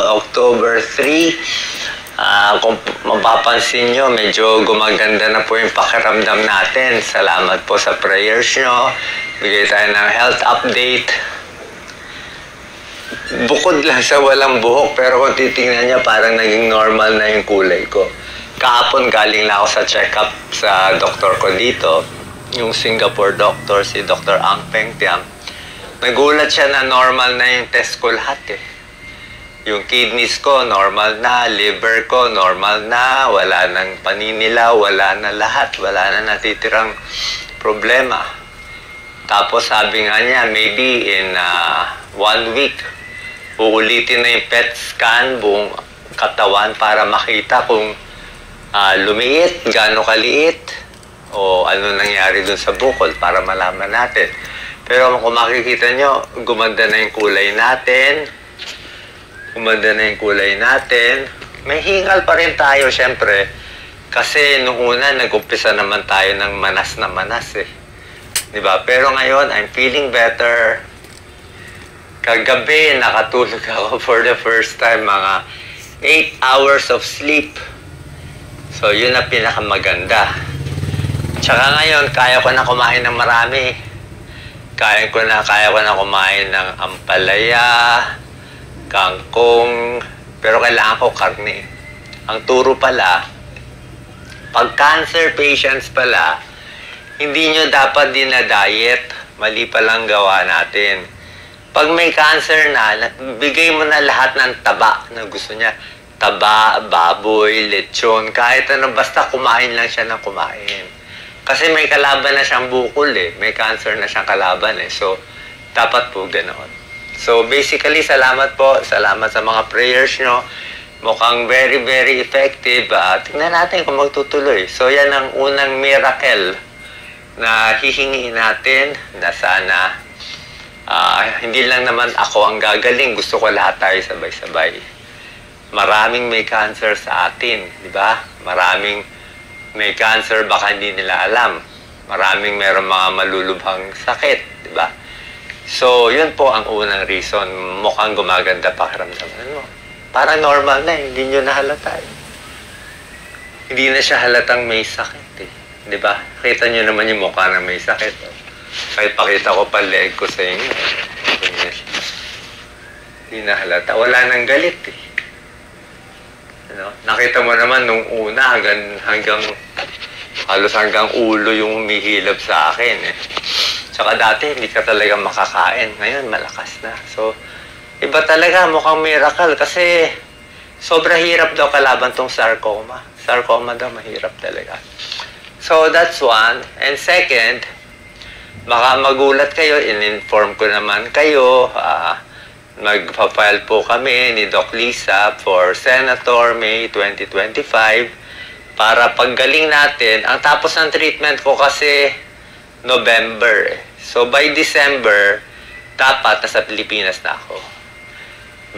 October 3. Kung mapapansin nyo, medyo gumaganda na po yung pakiramdam natin. Salamat po sa prayers nyo. Bigay tayo ng health update. Bukod lang sa walang buhok, pero kung titingnan niya, parang naging normal na yung kulay ko. Kahapon galing na ako sa check-up sa doktor ko dito, yung Singapore doctor, si Dr. Ang Peng Tiam. Nagulat siya na normal na yung test ko lahat eh. Yung kidneys ko, normal na. Liver ko, normal na. Wala nang paninila, wala na lahat. Wala na natitirang problema. Tapos sabi nga niya, maybe in 1 week, uulitin na yung PET scan buong katawan para makita kung lumiit, gaano kaliit, o ano nangyari dun sa bukol para malaman natin. Pero kung makikita nyo, gumanda na yung kulay natin. Gumanda na yung kulay natin. May hingal pa rin tayo, syempre. Kasi nung una, nag-umpisa naman tayo ng manas na manas eh. Diba? Pero ngayon, I'm feeling better. Kagabi, nakatulog ako for the first time, mga 8 hours of sleep. So, yun ang pinakamaganda. Tsaka ngayon, kaya ko na kumain ng marami. Kaya ko na kumain ng ampalaya, kangkong, pero kailangan ko karne. Ang turo pala, pag cancer patients pala, hindi nyo dapat dinadiet. Mali palang gawa natin. Pag may cancer na, bigay mo na lahat ng taba na gusto niya. Taba, baboy, lechon, kahit ano, basta kumain lang siya ng kumain. Kasi may kalaban na siyang bukol eh. May cancer na siyang kalaban eh. So, dapat po ganoon. So, basically, salamat po. Salamat sa mga prayers nyo. Mukhang very, very effective. Tingnan natin kung magtutuloy. So, yan ang unang miracle na hihingiin natin na sana hindi lang naman ako ang gagaling. Gusto ko lahat tayo sabay-sabay. Maraming may cancer sa atin, di ba? Maraming may cancer, baka hindi nila alam. Maraming meron mga malulubhang sakit, di ba? So, yun po ang unang reason. Mukhang gumaganda pakiramdaman mo. Parang normal na, hindi nyo nahalata eh. Hindi na siya halatang may sakit eh. Di ba? Kita nyo naman yung mukha na may sakit. Kahit pakita ko pa leg ko sa inyo. Hindi na halata. Wala nang galit eh. Ano? Nakita mo naman nung una hanggang halos hanggang ulo yung humihilab sa akin eh. Tsaka dati, hindi ka talaga makakain. Ngayon, malakas na. So, iba talaga, mukhang miracle. Kasi, sobra hirap daw kalaban tong sarcoma. Sarcoma daw, mahirap talaga. So, that's one. And second, baka magulat kayo, in-inform ko naman kayo, magpa-file po kami ni Doc Lisa for Senator May 2025 para paggaling natin. Ang tapos ng treatment ko kasi November eh. So, by December, dapat nasa Pilipinas na ako.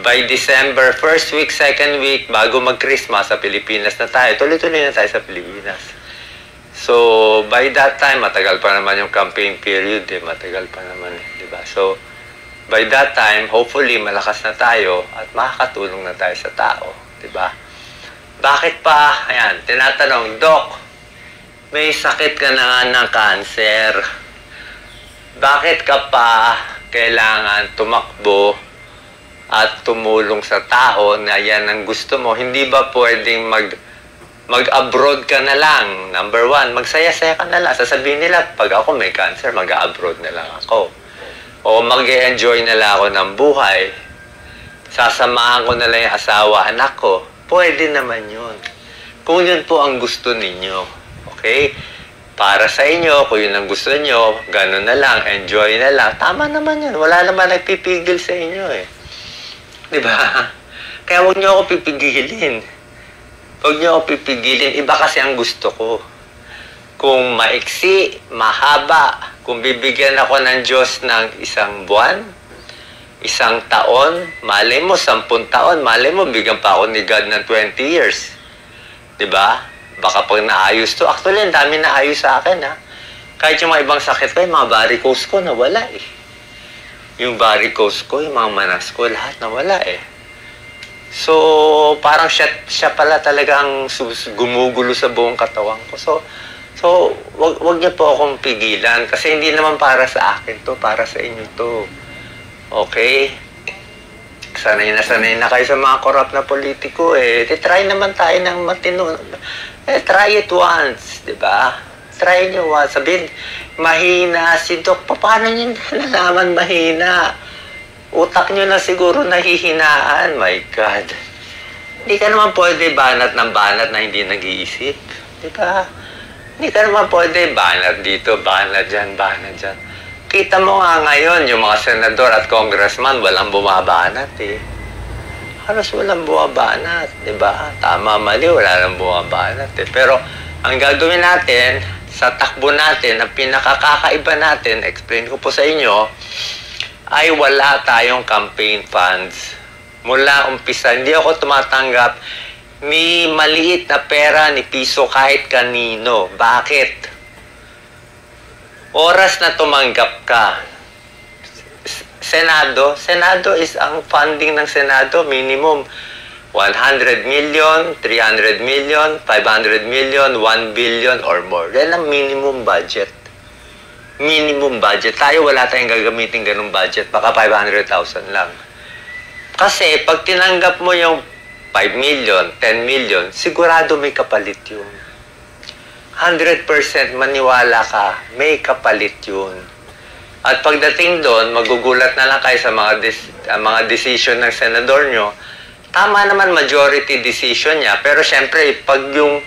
By December, first week, second week, bago mag-Christmas, sa Pilipinas na tayo. Tuloy-tuloy na tayo sa Pilipinas. So, by that time, matagal pa naman yung campaign period eh. Matagal pa naman eh, di ba? So, by that time, hopefully, malakas na tayo at makakatulong na tayo sa tao, di ba? Bakit pa? Ayan, tinatanong, Doc, may sakit ka na ng cancer. Bakit ka pa kailangan tumakbo at tumulong sa tao na yan ang gusto mo? Hindi ba pwedeng mag-abroad ka na lang? Number one, magsaya-saya ka na lang. Sasabihin nila, pag ako may cancer, mag-abroad na lang ako. O mag-enjoy na lang ako ng buhay. Sasamahan ko na lang yung asawa, anak ko. Pwede naman yun. Kung yun po ang gusto ninyo. Okay? Para sa inyo, kung yun ang gusto nyo, ganun na lang, enjoy na lang. Tama naman yun. Wala naman nagpipigil sa inyo eh. Diba? Kaya huwag nyo ako pipigilin. Huwag nyo ako pipigilin. Iba kasi ang gusto ko. Kung maiksi, mahaba, kung bibigyan ako ng Diyos ng 1 buwan, 1 taon, malay mo, 10 taon, malay mo, bigyan pa ako ni God ng 20 years. Diba? Baka pag naayos to, actually, ang dami naayos sa akin, ha? Kahit yung mga ibang sakit ko, yung mga varicose ko, nawala, eh. Yung varicose ko, yung mga manas ko, lahat nawala, eh. So, parang siya pala talagang gumugulo sa buong katawan ko. So wag niyo po akong pigilan kasi hindi naman para sa akin to, para sa inyo to. Okay? Sanay na kayo sa mga corrupt na politiko eh. Try naman tayo ng matino. Try it once, di ba? Try nyo once. Sabihin, mahina si Doc. Paano nyo nalaman mahina? Utak nyo na siguro nahihinaan. My God. Hindi ka naman pwede banat ng banat na hindi nag-iisip. Di ba? Hindi ka naman pwede banat dito, banat dyan, banat dyan. Kita mo nga ngayon, yung mga senador at congressman, walang bumabanat eh. Halos walang bumabanat, di ba? Tama, mali, wala lang bumabanat eh. Pero ang gagawin natin, sa takbo natin, ang pinakakaiba natin, explain ko po sa inyo, ay wala tayong campaign funds. Mula umpisa, hindi ako tumatanggap ni maliit na pera, ni piso kahit kanino. Bakit? Oras na tumanggap ka. Senado is ang funding ng Senado, minimum 100 million, 300 million, 500 million, 1 billion or more. Yan ang minimum budget. Minimum budget. Tayo wala tayong gagamitin ganung budget. Baka 500,000 lang. Kasi pag tinanggap mo yung 5 million, 10 million, sigurado may kapalit yun. 100% maniwala ka, may kapalit yun. At pagdating doon, magugulat na lang kayo sa mga decision ng senador nyo. Tama naman majority decision niya, pero syempre, pag yung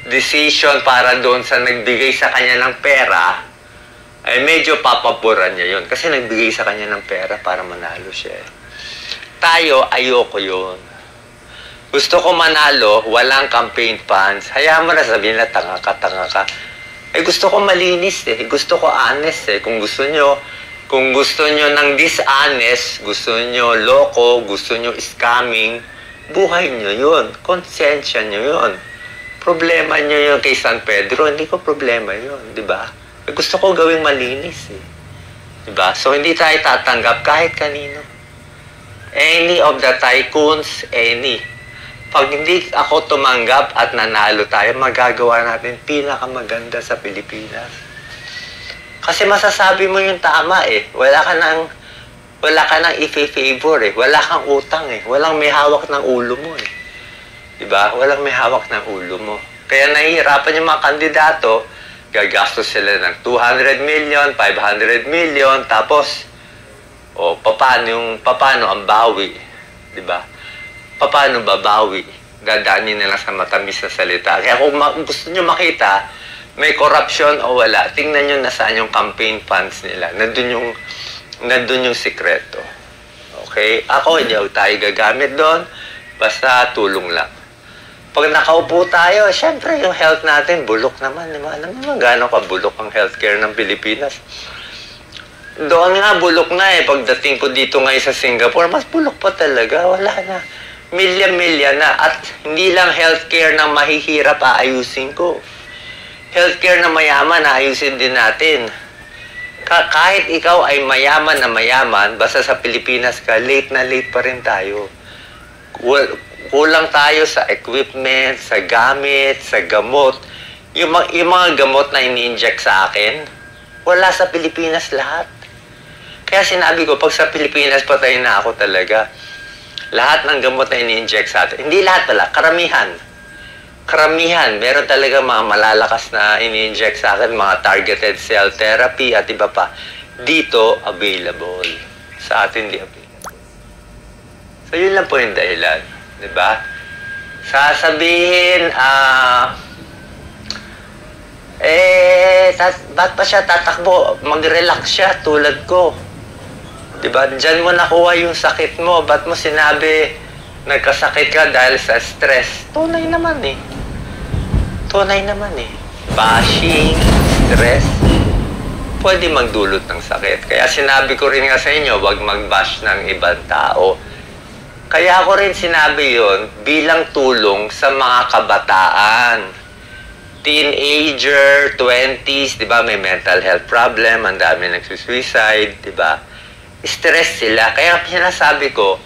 decision para doon sa nagbigay sa kanya ng pera, ay medyo papaboran niya yun. Kasi nagbigay sa kanya ng pera para manalo siya. Tayo, ayoko yun. Gusto ko manalo, walang campaign funds. Hayaan mo na sabihin na tanga ka. Eh gusto ko malinis eh. Gusto ko honest eh. Kung gusto nyo ng dishonest, gusto nyo loko, gusto nyo scamming, buhay nyo yun. Konsensya nyo yun. Problema nyo yun kay San Pedro, hindi ko problema yun. Diba? Eh, gusto ko gawing malinis eh. Diba? So hindi tayo tatanggap kahit kanino. Any of the tycoons, any. Pag hindi ako tumanggap at nanalo tayo, magagawa natin pinakamaganda sa Pilipinas. Kasi masasabi mo yung tama eh. Wala ka nang i-favor eh. Wala kang utang eh. Walang may hawak ng ulo mo eh. Diba? Walang may hawak ng ulo mo. Kaya nahihirapan yung mga kandidato, gagastos sila ng 200 million, 500 million, tapos, paano ang bawi? Diba? Paano babawi? Dadaanin nila sa matamis na salita. Kaya kung gusto nyo makita, may corruption o wala, tingnan nyo nasaan yung campaign funds nila. Nandun yung sikreto. Okay? Ako, hindi tayo gagamit doon. Basta tulong lang. Pag nakaupo tayo, syempre yung health natin, bulok naman. Alam naman gano'n kabulok ang healthcare ng Pilipinas. Doon nga, bulok na eh. Pagdating ko dito ngayon sa Singapore, mas bulok pa talaga. Wala na. Milya-milya na. At hindi lang healthcare na mahihirap aayusin ko. Healthcare na mayaman, aayusin din natin. Kahit ikaw ay mayaman na mayaman, basta sa Pilipinas ka, late na late pa rin tayo. Kulang tayo sa equipment, sa gamit, sa gamot. Yung mga gamot na ini-inject sa akin, wala sa Pilipinas lahat. Kaya sinabi ko, pag sa Pilipinas, patay na ako talaga. Lahat ng gamot na ini-inject sa atin. Hindi lahat pala, karamihan. Karamihan. Meron talaga mga malalakas na ini-inject sa akin, mga targeted cell therapy at iba pa. Dito, available. Sa atin, di available. So, yun lang po yung dahilan. Diba? Sasabihin, ba't pa siya tatakbo? Mag-relax siya tulad ko. Diba? Diyan mo nakuha yung sakit mo. Ba't mo sinabi nagkasakit ka dahil sa stress? Tunay naman eh. Tunay naman eh. Bashing, stress, pwede magdulot ng sakit. Kaya sinabi ko rin nga sa inyo, huwag mag-bash ng ibang tao. Kaya ako rin sinabi yon bilang tulong sa mga kabataan. Teenager, 20s, di ba? May mental health problem, ang dami nagsusuicide, di ba? Stress sila. Kaya sinasabi ko,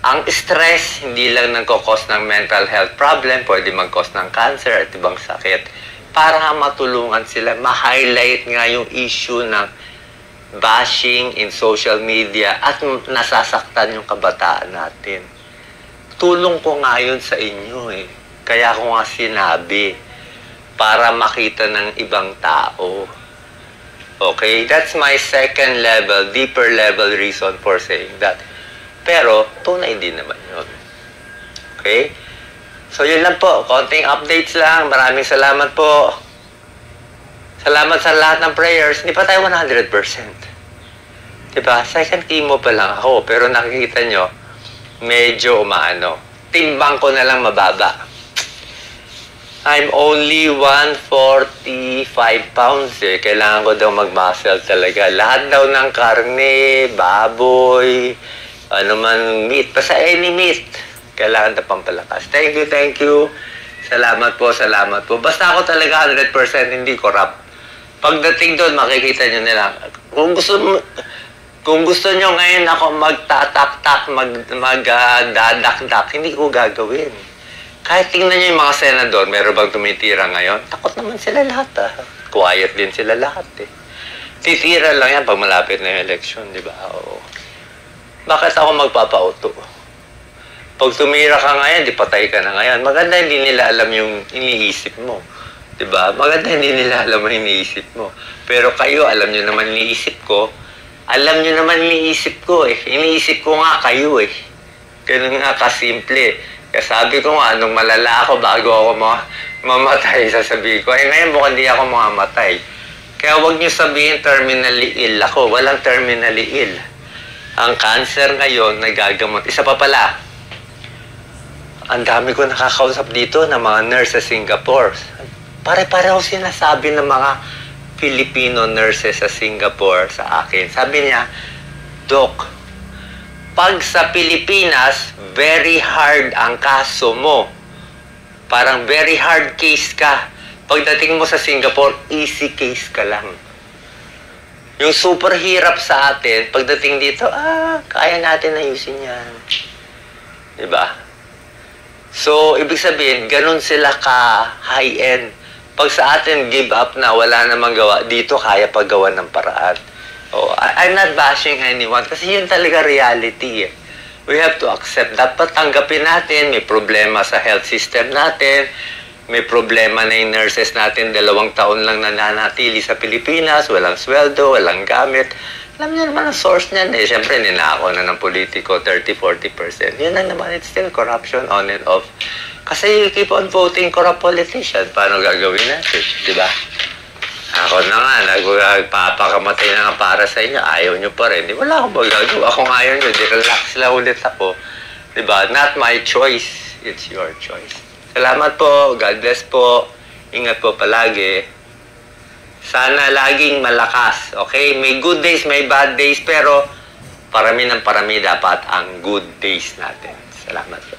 ang stress, hindi lang nagkakos ng mental health problem, pwede mag-cause ng cancer at ibang sakit. Para matulungan sila, ma-highlight nga yung issue ng bashing in social media at nasasaktan yung kabataan natin. Tulong ko nga yun sa inyo eh. Kaya ko nga sinabi, para makita ng ibang tao. Okay? That's my second level, deeper level reason for saying that. Pero, tunay din naman yun. Okay? So, yun lang po. Konting updates lang. Maraming salamat po. Salamat sa lahat ng prayers. Hindi pa tayo 100%. Diba? Second chemo pa lang ako. Pero nakikita nyo, medyo umaano. Timbang ko na lang mababa. I'm only 145 pounds eh. Kailangan ko daw mag-muscle talaga. Lahat daw ng karne, baboy, ano man meat, basta any meat, kailangan na pampalakas. Thank you. Salamat po. Basta ako talaga 100% hindi corrupt. Pagdating doon, makikita nyo nila. Kung gusto nyo ngayon ako magtatak-tak, magdadakdak, hindi ko gagawin. Kahit tingnan nyo yung mga senador, meron bang tumitira ngayon? Takot naman sila lahat Quiet din sila lahat Titira lang yan pag malapit na yung election, di ba? Oo. Bakit ako magpapauto? Pag tumira ka ngayon, di patay ka na ngayon. Maganda hindi nila alam yung iniisip mo. Diba? Maganda hindi nila alam yung iniisip mo. Pero kayo, alam nyo naman iniisip ko. Alam nyo naman iniisip ko eh. Iniisip ko nga kayo eh. Ganun nga kasimple. Kaya sabi ko nga, nung malala ako bago ako mamatay, sasabihin ko, ngayon mukhang di ako mamamatay. Kaya huwag nyo sabihin terminally ill ako. Walang terminally ill. Ang cancer ngayon, nagagamot. Isa pa pala, ang dami ko nakakausap dito ng mga nurse sa Singapore. Pare-pareho sinasabi ng mga Filipino nurses sa Singapore sa akin. Sabi niya, Doc, pag sa Pilipinas, very hard ang kaso mo. Parang very hard case ka. Pagdating mo sa Singapore, easy case ka lang. Yung super hirap sa atin, pagdating dito, kaya natin ayusin yan. Diba? So, ibig sabihin, ganun sila ka-high-end. Pag sa atin, give up na, wala namang gawa, dito kaya paggawa ng paraan. Oh, I'm not bashing anyone kasi yun talaga reality eh. We have to accept. Dapat tanggapin natin, may problema sa health system natin, may problema na yung nurses natin, 2 taon lang nananatili sa Pilipinas, walang sweldo, walang gamit. Alam niyo naman ang source niyan eh. Siyempre, ninako na ng politiko, 30-40%. Yun na naman, it's still corruption on and off. Kasi you keep on voting corrupt politicians. Paano gagawin natin? Diba? Ako na nga, nagpapakamatay na nga para sa inyo. Ayaw nyo pa rin. Wala akong magagawa. Ako ngayon nyo, di-relax lang ulit ako. Diba? Not my choice. It's your choice. Salamat po. God bless po. Ingat po palagi. Sana laging malakas. Okay? May good days, may bad days. Pero parami ng parami dapat ang good days natin. Salamat po.